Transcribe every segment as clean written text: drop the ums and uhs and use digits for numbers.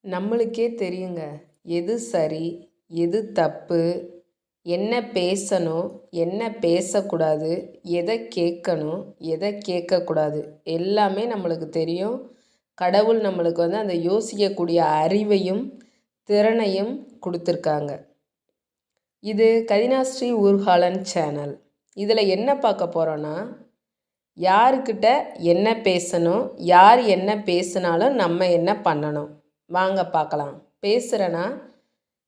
நம்மளுக்கே தெரியுங்க. எது சரி, எது தப்பு, என்ன பேசணும், என்ன பேசக்கூடாது, எதை கேட்கணும், எதை கேட்கக்கூடாது எல்லாமே நம்மளுக்கு தெரியும். கடவுள் நம்மளுக்கு அந்த யோசிக்கக்கூடிய அறிவையும் திறனையும் கொடுத்துருக்காங்க. இது கதினாஸ்ரீ ஊர்காலன் சேனல். இதில் என்ன பார்க்க போகிறோன்னா, யாருக்கிட்ட என்ன பேசணும், யார் என்ன பேசினாலும் நம்ம என்ன பண்ணணும் வாங்க பார்க்கலாம். பேசுகிறேன்னா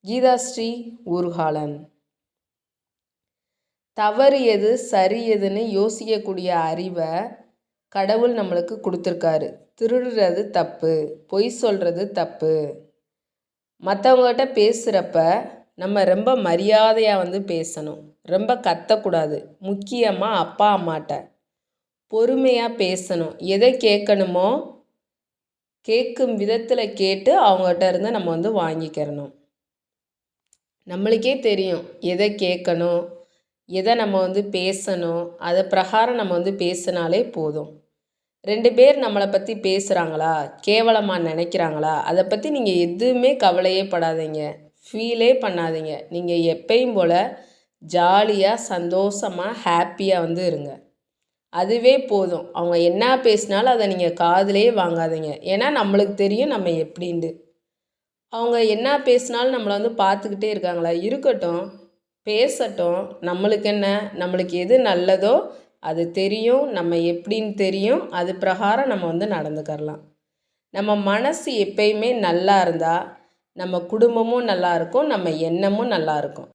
கீதாஸ்ரீ ஊர்காலன். தவறு எது சரி எதுன்னு யோசிக்கக்கூடிய அறிவை கடவுள் நம்மளுக்கு கொடுத்துருக்காரு. திருடுறது தப்பு, பொய் சொல்கிறது தப்பு. மற்றவங்ககிட்ட பேசுகிறப்ப நம்ம ரொம்ப மரியாதையாக பேசணும், ரொம்ப கத்தக்கூடாது. முக்கியமாக அப்பா அம்மாட்ட பொறுமையாக பேசணும். எதை கேட்கணுமோ கேட்கும் விதத்தில் கேட்டு அவங்ககிட்ட இருந்து நம்ம வாங்கிக்கிறணும். நம்மளுக்கே தெரியும் எதை கேட்கணும், எதை நம்ம பேசணும். அதை பிரகாரம் நம்ம பேசினாலே போதும். 2 பேர் நம்மளை பற்றி பேசுகிறாங்களா, கேவலமாக நினைக்கிறாங்களா, அதை பற்றி நீங்கள் எதுவுமே கவலையே படாதீங்க, ஃபீலே பண்ணாதீங்க. நீங்கள் எப்பயும் போல் ஜாலியாக சந்தோஷமாக ஹாப்பியாக இருங்க. அதுவே போதும். அவங்க என்ன பேசினாலும் அதை நீங்கள் காதிலே வாங்காதீங்க. ஏன்னா நம்மளுக்கு தெரியும் நம்ம எப்படின்ட்டு. அவங்க என்ன பேசினாலும் நம்மளை பார்த்துக்கிட்டே இருக்காங்களா, இருக்கட்டும், பேசட்டும். நம்மளுக்கு என்ன, நம்மளுக்கு எது நல்லதோ அது தெரியும், நம்ம எப்படின்னு தெரியும். அது பிரகாரம் நம்ம நடந்துக்கிறலாம். நம்ம மனசு எப்பயுமே நல்லா இருந்தால் நம்ம குடும்பமும் நல்லா இருக்கும், நம்ம எண்ணமும் நல்லா இருக்கும்.